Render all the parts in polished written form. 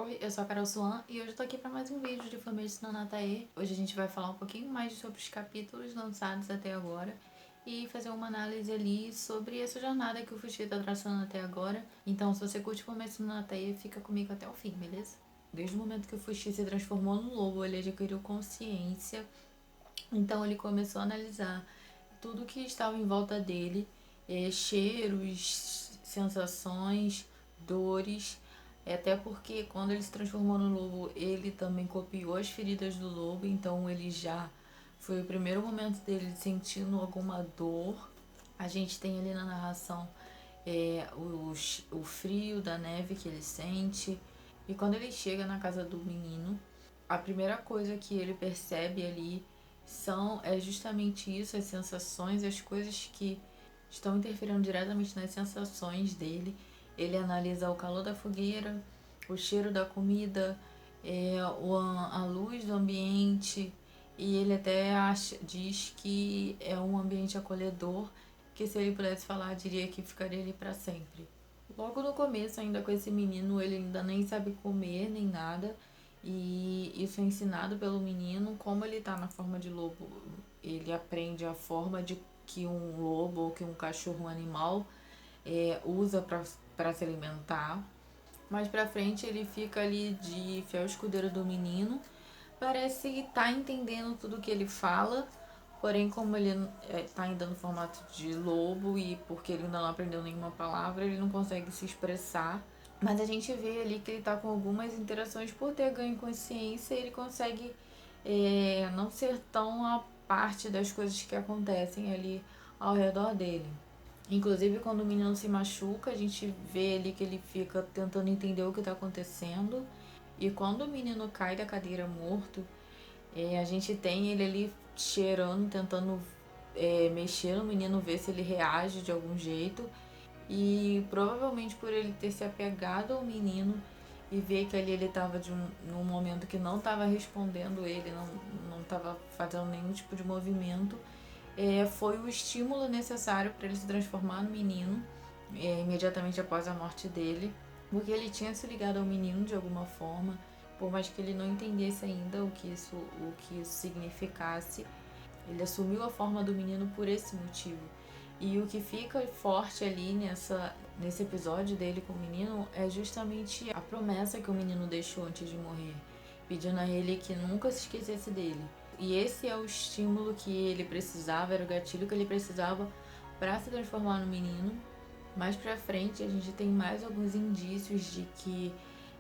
salve! Eu sou a Carol Swan e hoje eu tô aqui para mais um vídeo de Família no Nataê. Hoje a gente vai falar um pouquinho mais sobre os capítulos lançados até agora e fazer uma análise ali sobre essa jornada que o Fuxi tá traçando até agora. Então, se você curte Família no Nataê, fica comigo até o fim, beleza? Desde o momento que o Fuxi se transformou no lobo, ele adquiriu consciência. Então, ele começou a analisar tudo que estava em volta dele, cheiros, sensações, dores. Até porque quando ele se transformou no lobo, ele também copiou as feridas do lobo, então ele já foi o primeiro momento dele sentindo alguma dor. A gente tem ali na narração o frio da neve que ele sente. E quando ele chega na casa do menino, a primeira coisa que ele percebe ali é justamente isso, as sensações, as coisas que estão interferindo diretamente nas sensações dele. Ele analisa o calor da fogueira, o cheiro da comida, a luz do ambiente, e ele até diz que é um ambiente acolhedor, que se ele pudesse falar, diria que ficaria ali para sempre. Logo no começo, ainda com esse menino, ele ainda nem sabe comer nem nada, e isso é ensinado pelo menino. Como ele tá na forma de lobo, ele aprende a forma de que um lobo ou que um cachorro, um animal, usa para se alimentar. Mais pra frente ele fica ali de fiel escudeiro do menino. Parece estar entendendo tudo que ele fala, porém como ele tá ainda no formato de lobo e porque ele ainda não aprendeu nenhuma palavra, ele não consegue se expressar. Mas a gente vê ali que ele tá com algumas interações por ter ganho consciência, ele consegue não ser tão a parte das coisas que acontecem ali ao redor dele. Inclusive, quando o menino se machuca, a gente vê ali que ele fica tentando entender o que está acontecendo. E quando o menino cai da cadeira morto, a gente tem ele ali cheirando, tentando mexer no menino, ver se ele reage de algum jeito. E provavelmente por ele ter se apegado ao menino e ver que ali ele estava num momento que não estava respondendo ele, não estava fazendo nenhum tipo de movimento, foi o estímulo necessário para ele se transformar no menino, imediatamente após a morte dele, porque ele tinha se ligado ao menino de alguma forma, por mais que ele não entendesse ainda o que isso significasse. Ele assumiu a forma do menino por esse motivo. E o que fica forte ali nesse episódio dele com o menino é justamente a promessa que o menino deixou antes de morrer, pedindo a ele que nunca se esquecesse dele. E esse é o estímulo que ele precisava, era o gatilho que ele precisava para se transformar no menino. Mais pra frente a gente tem mais alguns indícios de que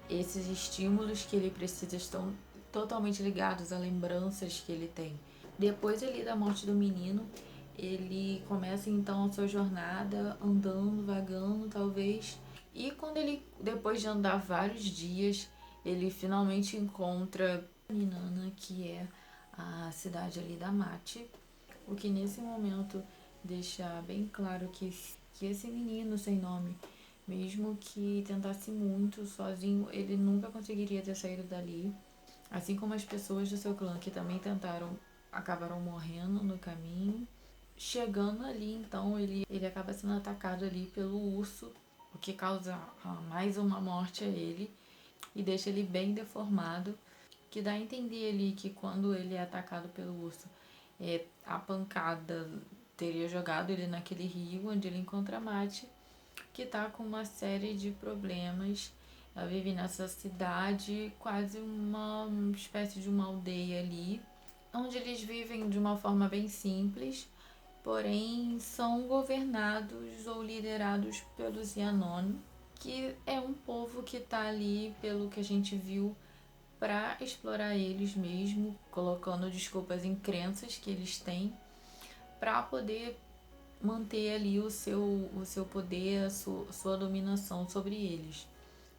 esses estímulos que ele precisa estão totalmente ligados a lembranças que ele tem. Depois ali da morte do menino, ele começa então a sua jornada andando, vagando talvez. E quando ele, depois de andar vários dias, ele finalmente encontra Ninana, que é a cidade ali da Mate. O que nesse momento deixa bem claro que esse menino sem nome, mesmo que tentasse muito sozinho, ele nunca conseguiria ter saído dali. Assim como as pessoas do seu clã que também tentaram, acabaram morrendo no caminho. Chegando ali, então, ele acaba sendo atacado ali pelo urso, o que causa mais uma morte a ele e deixa ele bem deformado, que dá a entender ali que quando ele é atacado pelo urso, a pancada teria jogado ele naquele rio onde ele encontra a Mate, que tá com uma série de problemas. Ela vive nessa cidade, quase uma espécie de uma aldeia ali, onde eles vivem de uma forma bem simples, porém são governados ou liderados pelos Yanoni, que é um povo que está ali, pelo que a gente viu, para explorar eles mesmo, colocando desculpas em crenças que eles têm, para poder manter ali o seu poder, sua dominação sobre eles.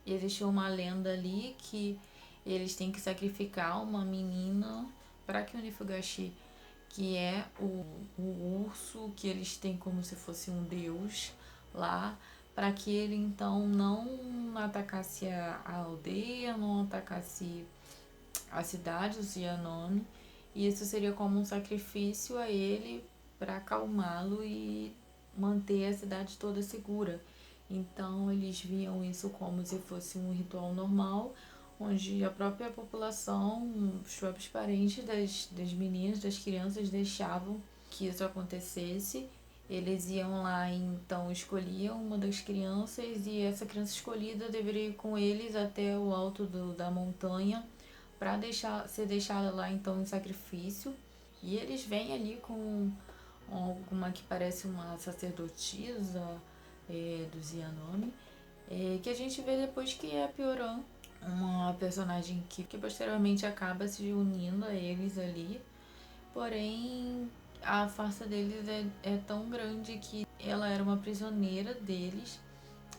Existe uma lenda ali que eles têm que sacrificar uma menina para que o Nifugashi, que é o urso que eles têm como se fosse um deus lá, para que ele então não atacasse a aldeia, não atacasse a cidade, os Yanome, e isso seria como um sacrifício a ele para acalmá-lo e manter a cidade toda segura. Então eles viam isso como se fosse um ritual normal, onde a própria população, os próprios parentes das meninas, das crianças, deixavam que isso acontecesse. Eles iam lá, então escolhiam uma das crianças e essa criança escolhida deveria ir com eles até o alto da montanha para ser deixada lá então em sacrifício. E eles vêm ali com alguma que parece uma sacerdotisa dos Yanomami, que a gente vê depois que é a Pioran, uma personagem que posteriormente acaba se unindo a eles ali. Porém, a farsa deles é tão grande que ela era uma prisioneira deles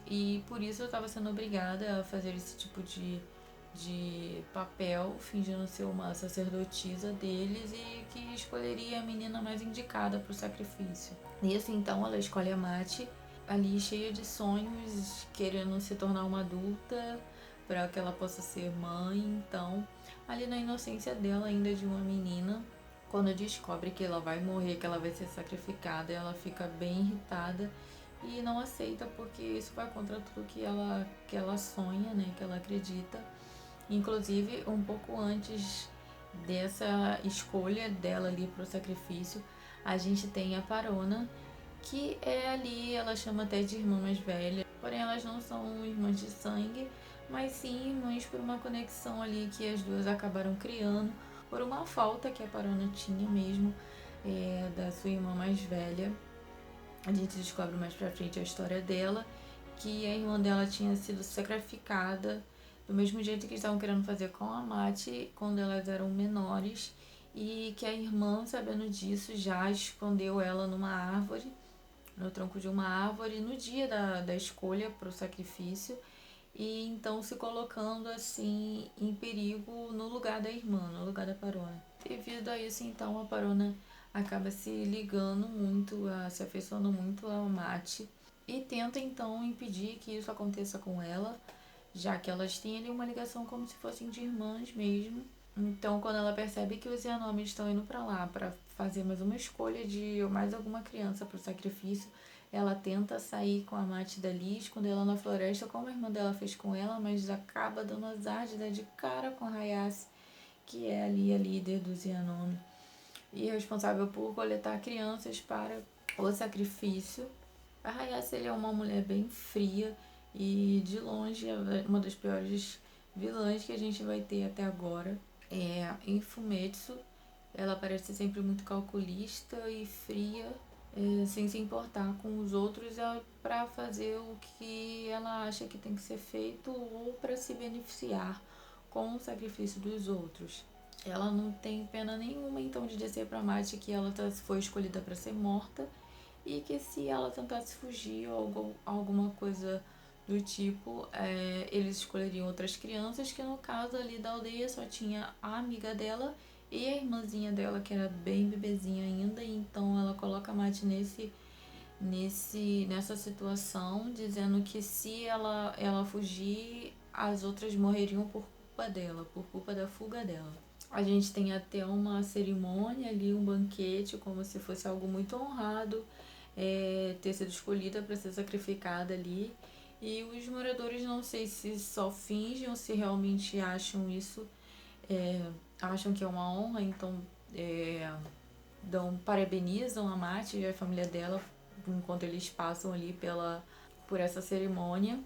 e por isso eu estava sendo obrigada a fazer esse tipo de papel, fingindo ser uma sacerdotisa deles e que escolheria a menina mais indicada para o sacrifício. Nisso, então, ela escolhe a Mati, ali cheia de sonhos, querendo se tornar uma adulta para que ela possa ser mãe. Então, ali na inocência dela, ainda de uma menina, quando descobre que ela vai morrer, que ela vai ser sacrificada, ela fica bem irritada e não aceita porque isso vai contra tudo que ela sonha, né, que ela acredita. Inclusive, um pouco antes dessa escolha dela ali pro sacrifício, a gente tem a Parona, que é ali, ela chama até de irmã mais velha, porém elas não são irmãs de sangue, mas sim irmãs por uma conexão ali que as duas acabaram criando, por uma falta que a Parona tinha mesmo da sua irmã mais velha. A gente descobre mais pra frente a história dela, que a irmã dela tinha sido sacrificada do mesmo jeito que estavam querendo fazer com a Mati quando elas eram menores, e que a irmã, sabendo disso, já escondeu ela numa árvore, no tronco de uma árvore, no dia da escolha para o sacrifício, e então se colocando assim em perigo no lugar da irmã, no lugar da Parona. Devido a isso, então, a Parona acaba se ligando muito, se afeiçoando muito a Mati e tenta então impedir que isso aconteça com ela, já que elas têm ali uma ligação como se fossem de irmãs mesmo. Então, quando ela percebe que os Yanomis estão indo para lá para fazer mais uma escolha de mais alguma criança para o sacrifício, ela tenta sair com a Mati dali, esconder ela na floresta, como a irmã dela fez com ela, mas acaba dando azar de dar de cara com a Hayase, que é ali a líder dos Yanomi e responsável por coletar crianças para o sacrifício. A Hayase é uma mulher bem fria e de longe é uma das piores vilãs que a gente vai ter até agora. Em Fumetsu, ela parece sempre muito calculista e fria, sem se importar com os outros para fazer o que ela acha que tem que ser feito ou para se beneficiar com o sacrifício dos outros. Ela não tem pena nenhuma então de dizer para Mati que ela foi escolhida para ser morta e que se ela tentasse fugir ou alguma coisa do tipo, eles escolheriam outras crianças, que no caso ali da aldeia só tinha a amiga dela e a irmãzinha dela, que era bem bebezinha ainda, e então ela coloca a Mati nessa situação, dizendo que se ela fugir, as outras morreriam por culpa dela, por culpa da fuga dela. A gente tem até uma cerimônia ali, um banquete, como se fosse algo muito honrado, ter sido escolhida para ser sacrificada ali. E os moradores não sei se só fingem ou se realmente acham isso, acham que é uma honra, então parabenizam a Mati e a família dela enquanto eles passam ali por essa cerimônia.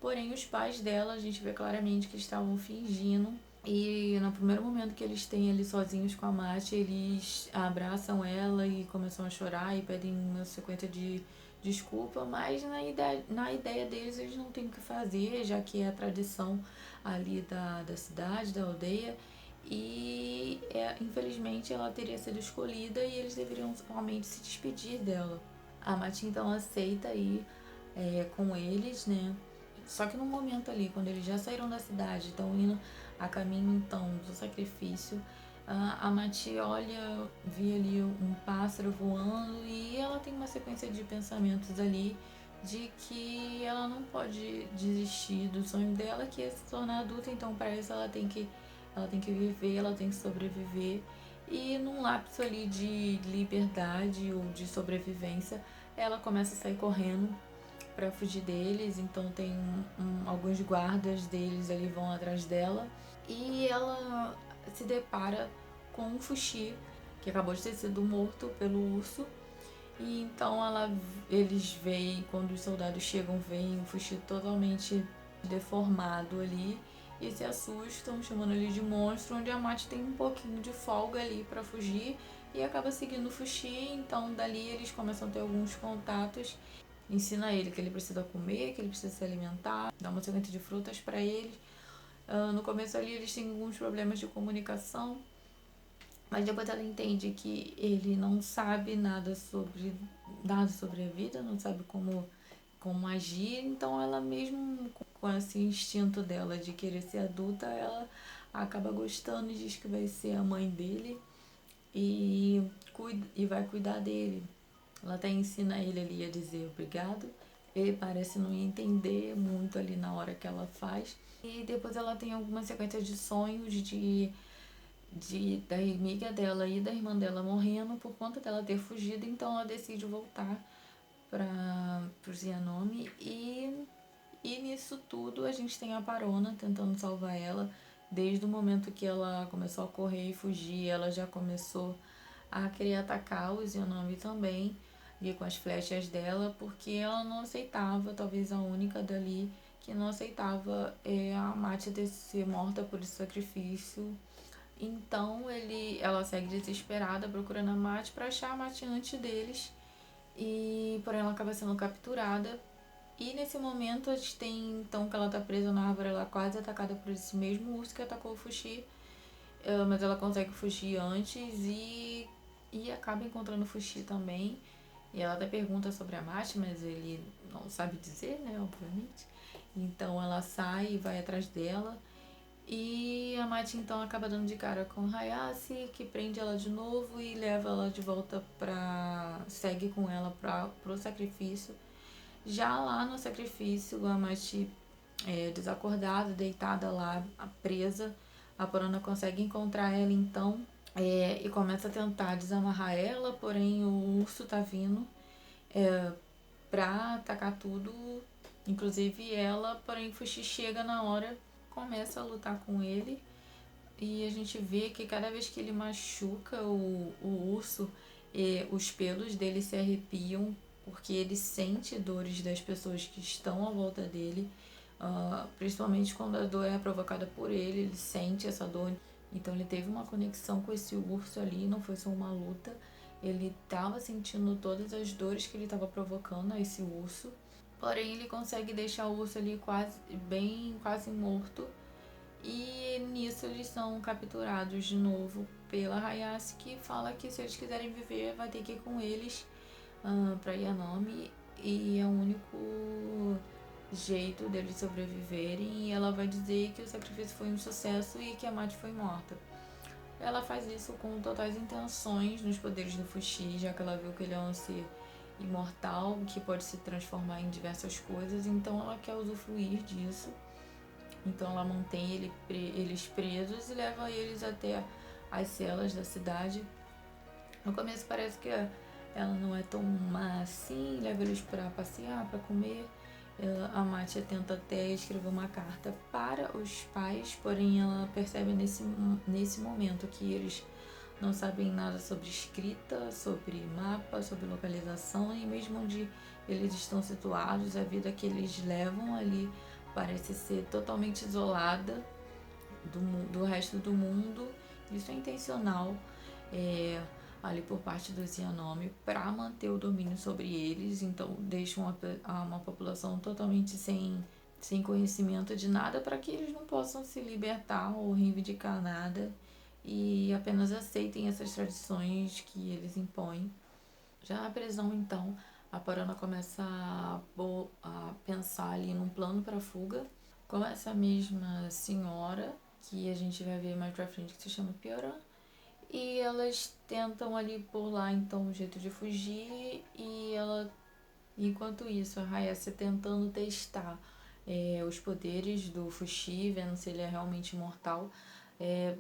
Porém, os pais dela, a gente vê claramente que estavam fingindo. E no primeiro momento que eles têm ali sozinhos com a Mati, eles abraçam ela e começam a chorar e pedem uma sequência de desculpa, mas na ideia deles eles não têm o que fazer, já que é a tradição ali da cidade, da aldeia. E infelizmente ela teria sido escolhida e eles deveriam realmente se despedir dela. A Mati então aceita ir com eles, né? Só que no momento ali, quando eles já saíram da cidade, estão indo a caminho então do sacrifício, a Mati olha, vê ali um pássaro voando e ela tem uma sequência de pensamentos ali de que ela não pode desistir do sonho dela, que é se tornar adulta, então para isso ela tem que viver, ela tem que sobreviver. E num lapso ali de liberdade ou de sobrevivência, ela começa a sair correndo para fugir deles, então tem alguns guardas deles ali vão atrás dela. E ela se depara com um Fuxi, que acabou de ter sido morto pelo urso. E então eles veem, quando os soldados chegam, veem o Fuxi totalmente deformado ali e se assustam, chamando ele de monstro, onde a Mate tem um pouquinho de folga ali para fugir e acaba seguindo o Fuxi. Então dali eles começam a ter alguns contatos, ensina ele que ele precisa comer, que ele precisa se alimentar, dá uma sequência de frutas para ele. No começo ali eles têm alguns problemas de comunicação, mas depois ela entende que ele não sabe nada sobre a vida, não sabe como agir, então ela mesmo com esse instinto dela de querer ser adulta, ela acaba gostando e diz que vai ser a mãe dele e vai cuidar dele. Ela até ensina ele ali a dizer obrigado. Ele parece não entender muito ali na hora que ela faz. E depois ela tem alguma sequência de sonhos da amiga dela e da irmã dela morrendo por conta dela ter fugido. Então ela decide voltar para o Zianome e nisso tudo a gente tem a Parona tentando salvar ela. Desde o momento que ela começou a correr e fugir, ela já começou a querer atacar o Zianome também, e com as flechas dela, porque ela não aceitava, talvez a única dali que não aceitava a Mate ter ser morta por esse sacrifício. Então ela segue desesperada procurando a Mate para achar a Mate antes deles, e porém ela acaba sendo capturada. E nesse momento a gente tem então que ela tá presa na árvore, ela é quase atacada por esse mesmo urso que atacou o Fuxi, mas ela consegue fugir antes e acaba encontrando o Fuxi também. E ela até pergunta sobre a Mate, mas ele não sabe dizer, né, obviamente. Então ela sai e vai atrás dela. E a Mate então acaba dando de cara com Hayase, que prende ela de novo e leva ela de volta segue com ela pro sacrifício. Já lá no sacrifício, a Mate desacordada, deitada lá, presa. A Porana consegue encontrar ela então e começa a tentar desamarrar ela, porém o urso tá vindo pra atacar tudo, inclusive ela, porém Fuxi chega na hora, começa a lutar com ele. E a gente vê que cada vez que ele machuca o urso, os pelos dele se arrepiam, porque ele sente dores das pessoas que estão à volta dele, principalmente quando a dor é provocada por ele sente essa dor. Então ele teve uma conexão com esse urso ali, não foi só uma luta. Ele estava sentindo todas as dores que ele estava provocando a esse urso. Porém, ele consegue deixar o urso ali quase morto. E nisso eles são capturados de novo pela Hayase, que fala que se eles quiserem viver vai ter que ir com eles para Yanome, e é o único jeito deles sobreviverem. E ela vai dizer que o sacrifício foi um sucesso e que a Mate foi morta. Ela faz isso com totais intenções nos poderes do Fuxi, já que ela viu que ele é um ser imortal que pode se transformar em diversas coisas, então ela quer usufruir disso. Então ela mantém eles presos e leva eles até as celas da cidade. No começo parece que ela não é tão má assim, leva eles para passear, para comer. A Matia tenta até escrever uma carta para os pais, porém ela percebe nesse momento que eles não sabem nada sobre escrita, sobre mapa, sobre localização, e mesmo onde eles estão situados, a vida que eles levam ali parece ser totalmente isolada do resto do mundo. Isso é intencional ali por parte do Zianome para manter o domínio sobre eles, então deixam uma população totalmente sem conhecimento de nada, para que eles não possam se libertar ou reivindicar nada e apenas aceitem essas tradições que eles impõem. Já na prisão, então, a Parana começa a pensar ali num plano para fuga com essa mesma senhora, que a gente vai ver mais pra frente, que se chama Pioran. E elas tentam ali por lá, então, um jeito de fugir. Enquanto isso, a Hayase tentando testar os poderes do Fuxi, vendo se ele é realmente imortal.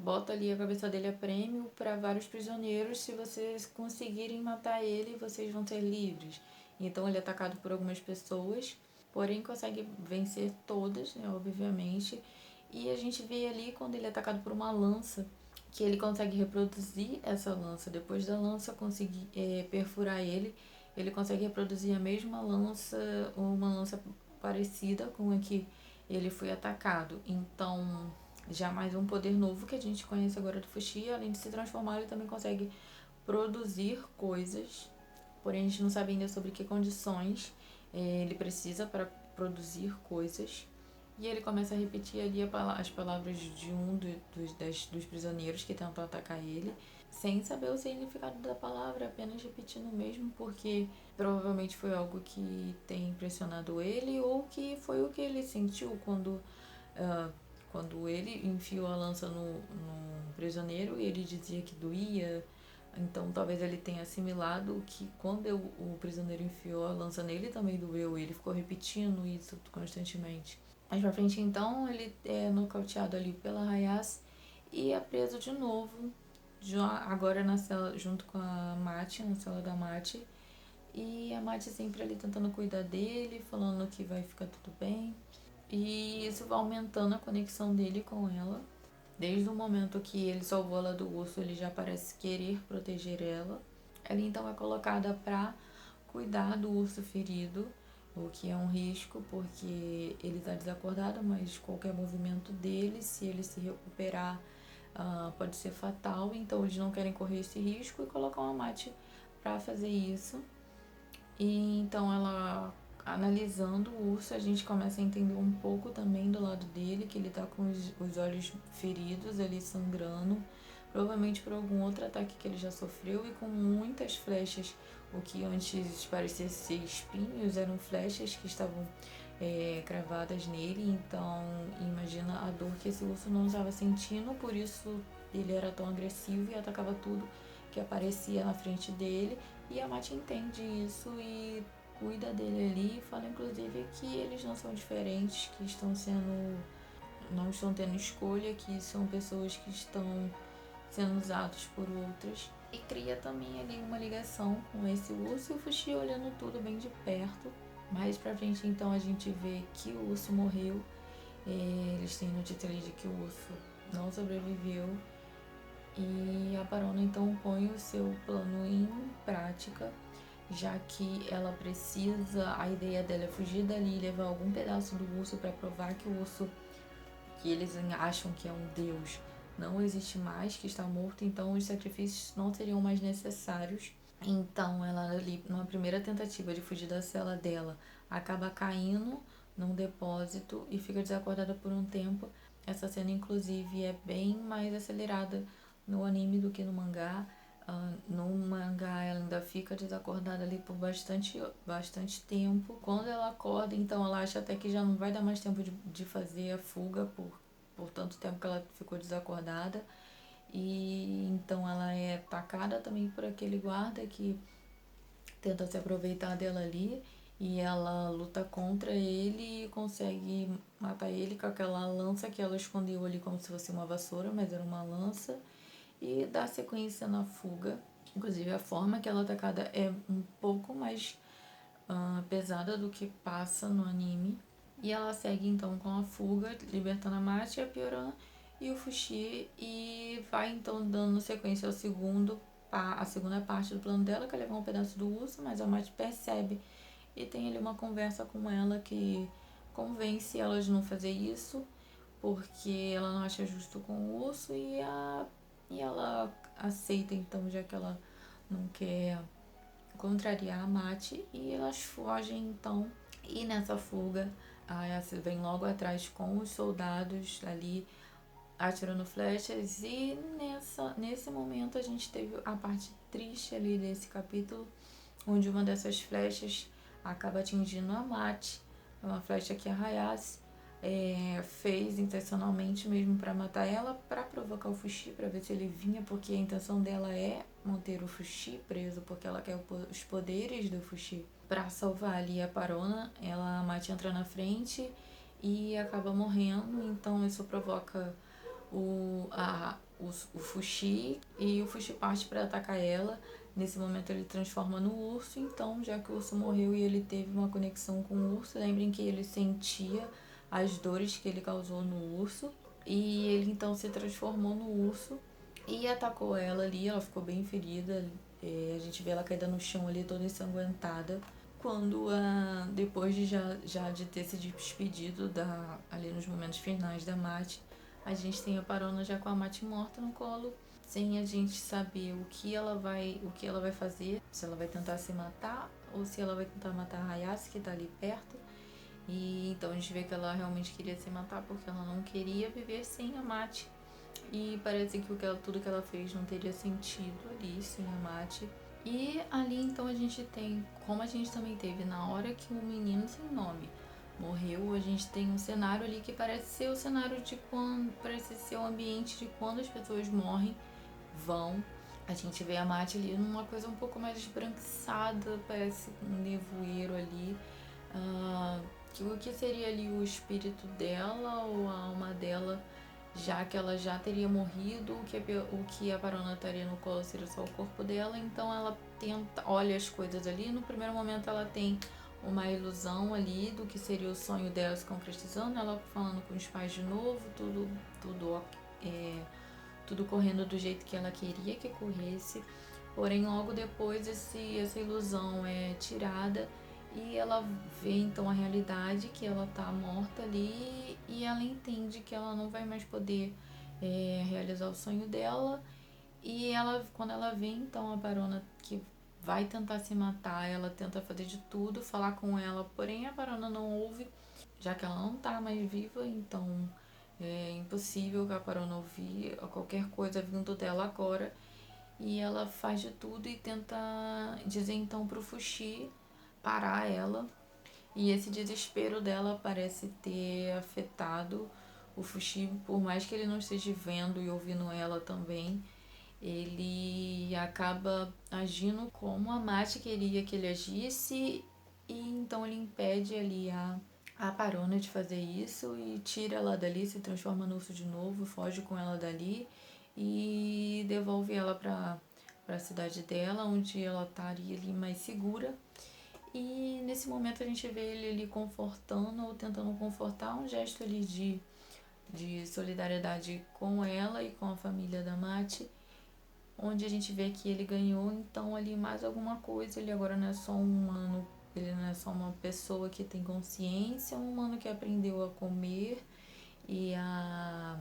Bota ali a cabeça dele a prêmio para vários prisioneiros. Se vocês conseguirem matar ele, vocês vão ser livres. Então ele é atacado por algumas pessoas. porém consegue vencer todas, né, obviamente. E a gente vê ali quando ele é atacado por uma lança, que ele consegue reproduzir essa lança. Depois da lança conseguir perfurar ele, ele consegue reproduzir a mesma lança, ou uma lança parecida com a que ele foi atacado. Então, já mais um poder novo que a gente conhece agora do Fuxi. Além de se transformar, ele também consegue produzir coisas, porém a gente não sabe ainda sobre que condições ele precisa para produzir coisas. E ele começa a repetir ali as palavras de um dos prisioneiros que tentam atacar ele, sem saber o significado da palavra, apenas repetindo mesmo, porque provavelmente foi algo que tem impressionado ele, ou que foi o que ele sentiu quando ele enfiou a lança no prisioneiro e ele dizia que doía. Então talvez ele tenha assimilado que quando o prisioneiro enfiou a lança nele também doeu, e ele ficou repetindo isso constantemente. Mais pra frente então ele é nocauteado ali pela Hayase e é preso de novo, já agora na cela junto com a Mate, na cela da Mate. E a Mate sempre ali tentando cuidar dele, falando que vai ficar tudo bem. E isso vai aumentando a conexão dele com ela. Desde o momento que ele salvou ela do urso, ele já parece querer proteger ela. Ela então é colocada para cuidar do urso ferido, o que é um risco porque ele está desacordado, mas qualquer movimento dele, se ele se recuperar, pode ser fatal. Então eles não querem correr esse risco e colocam a Mate para fazer isso. E então ela, analisando o urso, a gente começa a entender um pouco também do lado dele, que ele tá com os olhos feridos ali, sangrando, provavelmente por algum outro ataque que ele já sofreu, e com muitas flechas. O que antes parecia ser espinhos eram flechas que estavam cravadas nele. Então imagina a dor que esse urso não estava sentindo, por isso ele era tão agressivo e atacava tudo que aparecia na frente dele. E a Mate entende isso e cuida dele ali, e fala inclusive que eles não são diferentes, que não estão tendo escolha, que são pessoas que estão sendo usados por outras. E cria também ali uma ligação com esse urso, e o Fuxi olhando tudo bem de perto. Mais pra frente então a gente vê que o urso morreu. Eles têm notícia ali de que o urso não sobreviveu. E a Parona então põe o seu plano em prática, já que ela precisa, a ideia dela é fugir dali e levar algum pedaço do urso para provar que o urso, que eles acham que é um deus, não existe mais, que está morto. Então os sacrifícios não seriam mais necessários. Então ela ali, numa primeira tentativa de fugir da cela dela, acaba caindo num depósito e fica desacordada por um tempo. Essa cena inclusive é bem mais acelerada no anime do que no mangá. No mangá ela ainda fica desacordada ali por bastante tempo. Quando ela acorda, então ela acha até que já não vai dar mais tempo de fazer a fuga por tanto tempo que ela ficou desacordada. E então ela é atacada também por aquele guarda que tenta se aproveitar dela ali. E ela luta contra ele e consegue matar ele com aquela lança que ela escondeu ali como se fosse uma vassoura, mas era uma lança. E dá sequência na fuga. Inclusive a forma que ela é atacada é um pouco mais pesada do que passa no anime. E ela segue então com a fuga, libertando a Mate, a Pioran e o Fuxi, e vai então dando sequência ao a segunda parte do plano dela, que é levar um pedaço do urso, mas a Mate percebe e tem ali uma conversa com ela que convence ela de não fazer isso, porque ela não acha justo com o urso, e ela aceita então, já que ela não quer contrariar a Mate, e elas fogem então. E nessa fuga, a Yassi vem logo atrás com os soldados ali atirando flechas, e nesse momento a gente teve a parte triste ali desse capítulo, onde uma dessas flechas acaba atingindo a Mate. É uma flecha que a Hayase fez intencionalmente mesmo para matar ela, para provocar o Fuxi, para ver se ele vinha, porque a intenção dela é manter o Fuxi preso, porque ela quer os poderes do Fuxi. Para salvar ali a Parona, a Mate entra na frente e acaba morrendo. Então isso provoca o Fuxi, e o Fuxi parte para atacar ela. Nesse momento ele transforma no urso, então já que o urso morreu e ele teve uma conexão com o urso, lembrem que ele sentia as dores que ele causou no urso, e ele então se transformou no urso e atacou ela ali. Ela ficou bem ferida, a gente vê ela caída no chão ali toda ensanguentada. Quando, depois de já de ter se despedido ali nos momentos finais da Mate, a gente tem a Parona já com a Mate morta no colo, sem a gente saber o que ela vai fazer, se ela vai tentar se matar ou se ela vai tentar matar a Hayase, que tá ali perto. E então a gente vê que ela realmente queria se matar porque ela não queria viver sem a Mate. E parece que tudo que ela fez não teria sentido ali sem a Mate. E ali então a gente tem, como a gente também teve na hora que o menino sem nome morreu, a gente tem um cenário ali que parece ser o cenário de quando, parece ser o ambiente de quando as pessoas morrem, vão. A gente vê a Mate ali numa coisa um pouco mais esbranquiçada, parece um nevoeiro ali. O que seria ali o espírito dela ou a alma dela, já que ela já teria morrido, o que a Parona estaria no colo seria só o corpo dela. Então ela olha as coisas ali. No primeiro momento ela tem uma ilusão ali do que seria o sonho dela se concretizando, ela falando com os pais de novo, tudo correndo do jeito que ela queria que corresse. Porém, logo depois essa ilusão é tirada e ela vê então a realidade, que ela tá morta ali, e ela entende que ela não vai mais poder realizar o sonho dela. E quando ela vê então a Parona que vai tentar se matar, ela tenta fazer de tudo, falar com ela, porém a Parona não ouve, já que ela não tá mais viva, então é impossível que a Parona ouvir qualquer coisa vindo dela agora. E ela faz de tudo e tenta dizer então pro Fuxi parar ela. E esse desespero dela parece ter afetado o Fuxi, por mais que ele não esteja vendo e ouvindo ela também. Ele acaba agindo como a Mate queria que ele agisse, e então ele impede ali a Parona de fazer isso e tira ela dali, se transforma no urso de novo, foge com ela dali e devolve ela para a cidade dela, onde ela estaria ali mais segura. E nesse momento a gente vê ele ali confortando ou tentando confortar, um gesto ali de solidariedade com ela e com a família da Mate, onde a gente vê que ele ganhou então ali mais alguma coisa. Ele agora não é só um humano, ele não é só uma pessoa que tem consciência, um humano que aprendeu a comer e a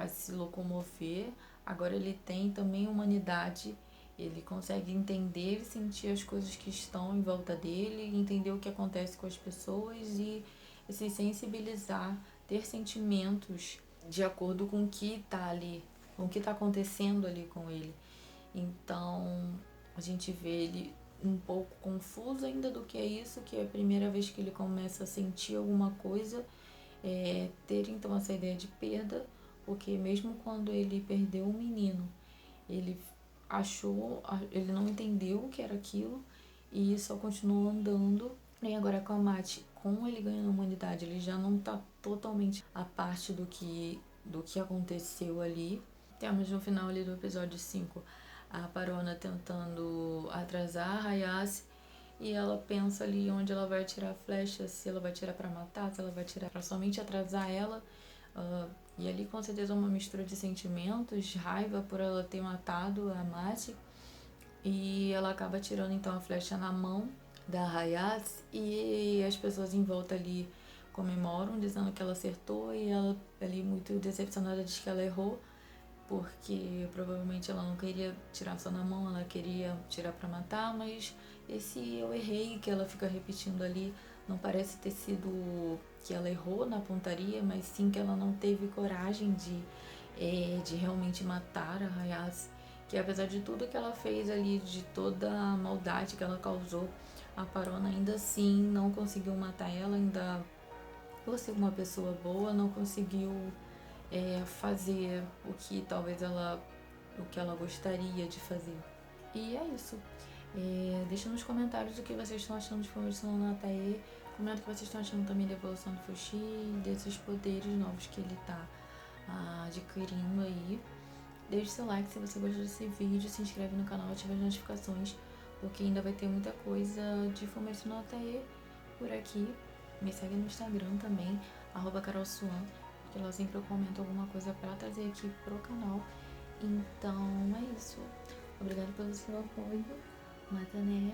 se locomover. Agora ele tem também humanidade, ele consegue entender e sentir as coisas que estão em volta dele, entender o que acontece com as pessoas e se sensibilizar, ter sentimentos de acordo com o que está ali, com o que está acontecendo ali com ele. Então a gente vê ele um pouco confuso ainda do que é isso, que é a primeira vez que ele começa a sentir alguma coisa, ter então essa ideia de perda, porque mesmo quando ele perdeu o menino, ele ele não entendeu o que era aquilo e só continuou andando. E agora com a Mate, com ele ganhando a humanidade, ele já não tá totalmente a parte do que aconteceu ali. Temos no final ali do episódio 5 a Parona tentando atrasar a Hayase, e ela pensa ali onde ela vai atirar a flecha, se ela vai atirar para matar, se ela vai atirar para somente atrasar ela. E ali com certeza uma mistura de sentimentos, raiva por ela ter matado a Mate, e ela acaba tirando então a flecha na mão da Hayase, e as pessoas em volta ali comemoram, dizendo que ela acertou, e ela ali muito decepcionada diz que ela errou, porque provavelmente ela não queria tirar só na mão, ela queria tirar para matar, mas esse eu errei que ela fica repetindo ali não parece ter sido que ela errou na pontaria, mas sim que ela não teve coragem de realmente matar a Hayase, que apesar de tudo que ela fez ali, de toda a maldade que ela causou, a Parona ainda assim não conseguiu matar ela, ainda por ser uma pessoa boa, não conseguiu fazer o que ela gostaria de fazer. E é isso. Deixa nos comentários o que vocês estão achando de evolução no Atae. Comenta o que vocês estão achando também da evolução do Fuxi, desses poderes novos que ele tá adquirindo aí. Deixe seu like se você gostou desse vídeo, se inscreve no canal, ativa as notificações, porque ainda vai ter muita coisa de Fumetsu no Atae por aqui. Me segue no Instagram também, @carolsuan, que lá sempre eu comento alguma coisa pra trazer aqui pro canal. Então é isso. Obrigada pelo seu apoio. Matané.